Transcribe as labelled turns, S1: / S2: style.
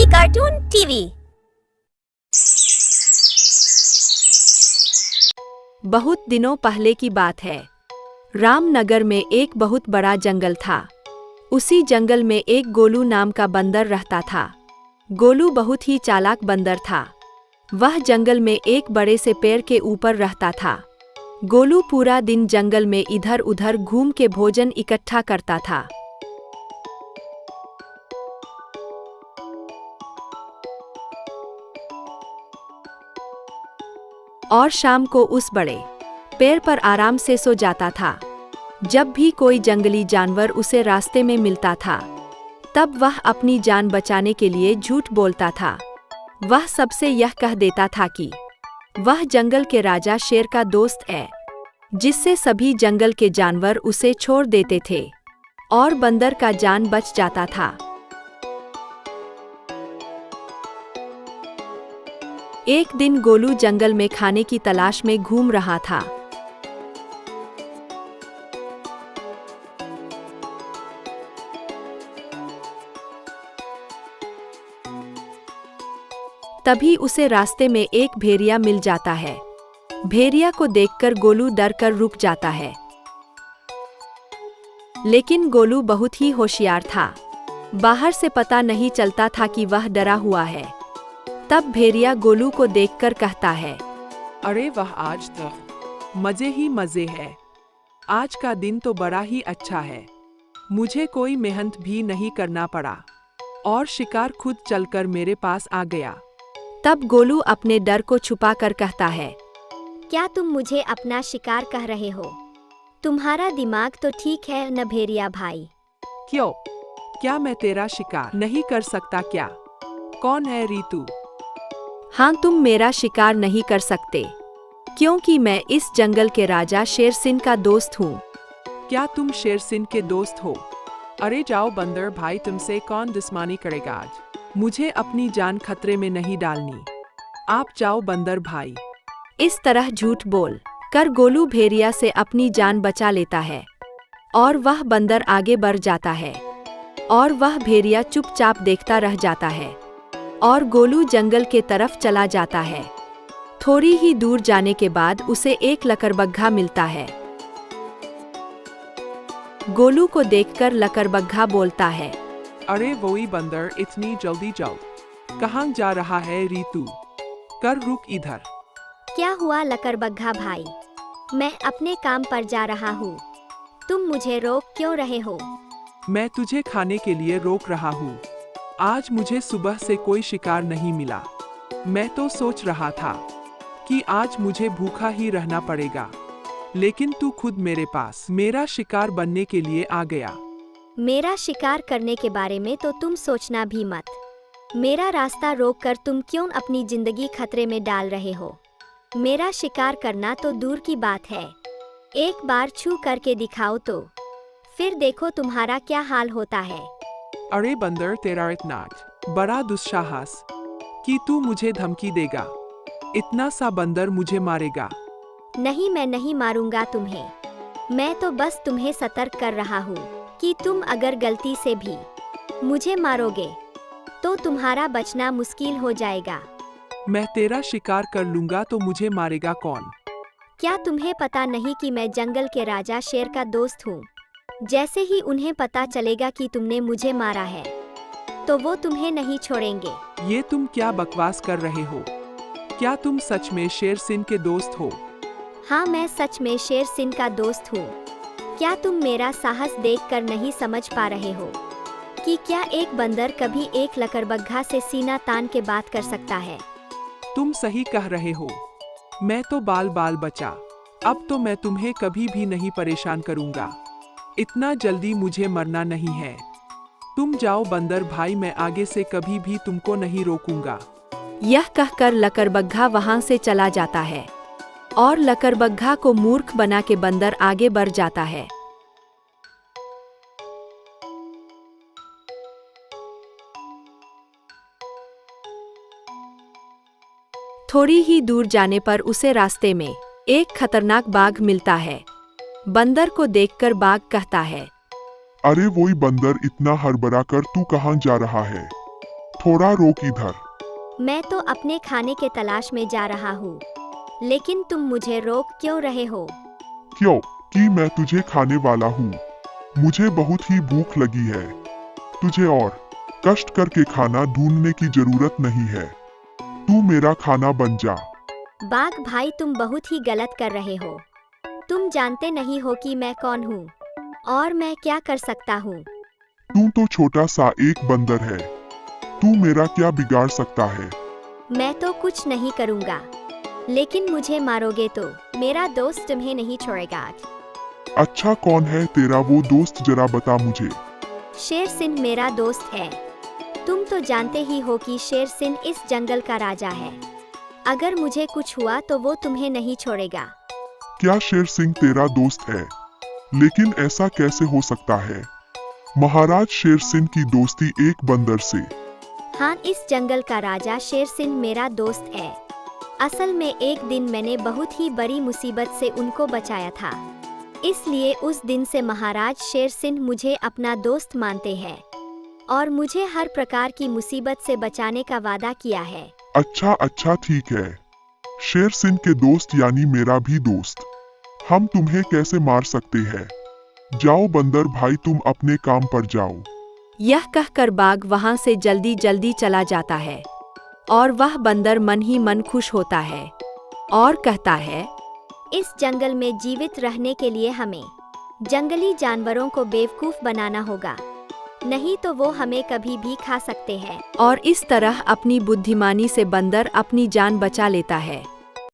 S1: Cartoon TV.
S2: बहुत दिनों पहले की बात है। रामनगर में एक बहुत बड़ा जंगल था। उसी जंगल में एक गोलू नाम का बंदर रहता था। गोलू बहुत ही चालाक बंदर था। वह जंगल में एक बड़े से पेड़ के ऊपर रहता था। गोलू पूरा दिन जंगल में इधर उधर घूम के भोजन इकट्ठा करता था। और शाम को उस बड़े पेड़ पर आराम से सो जाता था। जब भी कोई जंगली जानवर उसे रास्ते में मिलता था, तब वह अपनी जान बचाने के लिए झूठ बोलता था। वह सबसे यह कह देता था कि वह जंगल के राजा शेर का दोस्त है, जिससे सभी जंगल के जानवर उसे छोड़ देते थे और बंदर का जान बच जाता था। एक दिन गोलू जंगल में खाने की तलाश में घूम रहा था। तभी उसे रास्ते में एक भेड़िया मिल जाता है। भेड़िया को देखकर गोलू डर कर रुक जाता है। लेकिन गोलू बहुत ही होशियार था। बाहर से पता नहीं चलता था कि वह डरा हुआ है। तब भेड़िया गोलू को देखकर कहता है,
S3: अरे वाह, आज तो मजे ही मजे है। आज का दिन तो बड़ा ही अच्छा है। मुझे कोई मेहनत भी नहीं करना पड़ा और शिकार खुद चलकर मेरे पास आ गया।
S2: तब गोलू अपने डर को छुपा कर कहता है,
S1: क्या तुम मुझे अपना शिकार कह रहे हो? तुम्हारा दिमाग तो ठीक है न भेड़िया भाई?
S3: क्यों? क्या मैं तेरा शिकार नहीं कर सकता क्या? कौन है रीतू?
S2: हाँ, तुम मेरा शिकार नहीं कर सकते, क्योंकि मैं इस जंगल के राजा शेर सिंह का दोस्त हूँ।
S3: क्या तुम शेर सिंह के दोस्त हो? अरे जाओ बंदर भाई, तुमसे कौन दुश्मनी करेगा आज? मुझे अपनी जान खतरे में नहीं डालनी। आप जाओ बंदर भाई।
S2: इस तरह झूठ बोल कर गोलू भेड़िया से अपनी जान बचा लेता है और वह बंदर आगे बढ़ जाता है और वह भेड़िया चुपचाप देखता रह जाता है और गोलू जंगल के तरफ चला जाता है। थोड़ी ही दूर जाने के बाद उसे एक लकड़बग्घा मिलता है। गोलू को देखकर लकड़बग्घा बोलता है,
S3: अरे वही बंदर, इतनी जल्दी जल्द कहाँ जा रहा है रीतू? कर रुक इधर।
S1: क्या हुआ लकड़बग्घा भाई? मैं अपने काम पर जा रहा हूँ। तुम मुझे रोक क्यों रहे हो?
S3: मैं तुझे खाने के लिए रोक रहा हूँ। आज मुझे सुबह से कोई शिकार नहीं मिला। मैं तो सोच रहा था कि आज मुझे भूखा ही रहना पड़ेगा, लेकिन तू खुद मेरे पास मेरा शिकार बनने के लिए आ गया।
S1: मेरा शिकार करने के बारे में तो तुम सोचना भी मत। मेरा रास्ता रोककर तुम क्यों अपनी जिंदगी खतरे में डाल रहे हो? मेरा शिकार करना तो दूर की बात है, एक बार छू करके दिखाओ तो फिर देखो तुम्हारा क्या हाल होता है।
S3: अरे बंदर, तेरा इतना बड़ा दुस्साहस कि तू मुझे धमकी देगा? इतना सा बंदर मुझे मारेगा?
S1: नहीं, मैं नहीं मारूंगा तुम्हें। मैं तो बस तुम्हें सतर्क कर रहा हूँ कि तुम अगर गलती से भी मुझे मारोगे तो तुम्हारा बचना मुश्किल हो जाएगा।
S3: मैं तेरा शिकार कर लूंगा तो मुझे मारेगा कौन?
S1: क्या तुम्हें पता नहीं कि मैं जंगल के राजा शेर का दोस्त हूँ? जैसे ही उन्हें पता चलेगा कि तुमने मुझे मारा है, तो वो तुम्हें नहीं छोड़ेंगे।
S3: ये तुम क्या बकवास कर रहे हो? क्या तुम सच में शेर सिंह के दोस्त हो?
S1: हाँ, मैं सच में शेर सिंह का दोस्त हूँ। क्या तुम मेरा साहस देखकर नहीं समझ पा रहे हो कि क्या एक बंदर कभी एक लकड़बग्घा से सीना तान के बात कर सकता है?
S3: तुम सही कह रहे हो। मैं तो बाल बाल बचा। अब तो मैं तुम्हें कभी भी नहीं परेशान करूंगा। इतना जल्दी मुझे मरना नहीं है। तुम जाओ बंदर भाई, मैं आगे से कभी भी तुमको नहीं रोकूंगा।
S2: यह कहकर लकड़बग्घा वहां से चला जाता है और लकड़बग्घा को मूर्ख बना के बंदर आगे बढ़ जाता है। थोड़ी ही दूर जाने पर उसे रास्ते में एक खतरनाक बाघ मिलता है। बंदर को देखकर बाघ कहता है,
S4: अरे वही बंदर, इतना हड़बड़ा कर तू कहाँ जा रहा है? थोड़ा रोक इधर।
S1: मैं तो अपने खाने के तलाश में जा रहा हूँ, लेकिन तुम मुझे रोक क्यों रहे हो?
S4: क्यों कि मैं तुझे खाने वाला हूँ। मुझे बहुत ही भूख लगी है। तुझे और कष्ट करके खाना ढूंढने की जरूरत नहीं है। तू मेरा खाना बन जा।
S1: बाघ भाई, तुम बहुत ही गलत कर रहे हो। तुम जानते नहीं हो कि मैं कौन हूँ और मैं क्या कर सकता हूँ।
S4: तू तो छोटा सा एक बंदर है। तू मेरा क्या बिगाड़ सकता है?
S1: मैं तो कुछ नहीं करूँगा, लेकिन मुझे मारोगे तो मेरा दोस्त तुम्हें नहीं छोड़ेगा।
S4: अच्छा, कौन है तेरा वो दोस्त, जरा बता मुझे।
S1: शेर सिंह मेरा दोस्त है। तुम तो जानते ही हो कि शेर सिंह इस जंगल का राजा है। अगर मुझे कुछ हुआ तो वो तुम्हें नहीं छोड़ेगा।
S4: क्या शेर सिंह तेरा दोस्त है? लेकिन ऐसा कैसे हो सकता है? महाराज शेर सिंह की दोस्ती एक बंदर से।
S1: हाँ, इस जंगल का राजा शेर सिंह मेरा दोस्त है। असल में एक दिन मैंने बहुत ही बड़ी मुसीबत से उनको बचाया था, इसलिए उस दिन से महाराज शेर सिंह मुझे अपना दोस्त मानते हैं और मुझे हर प्रकार की मुसीबत से बचाने का वादा किया है।
S4: अच्छा ठीक है। शेर सिंह के दोस्त यानी मेरा भी दोस्त। हम तुम्हें कैसे मार सकते हैं? जाओ बंदर भाई, तुम अपने काम पर जाओ।
S2: यह कहकर बाघ वहां से जल्दी जल्दी चला जाता है और वह बंदर मन ही मन खुश होता है और कहता है,
S1: इस जंगल में जीवित रहने के लिए हमें जंगली जानवरों को बेवकूफ बनाना होगा, नहीं तो वो हमें कभी भी खा सकते हैं।
S2: और इस तरह अपनी बुद्धिमानी से बंदर अपनी जान बचा लेता है।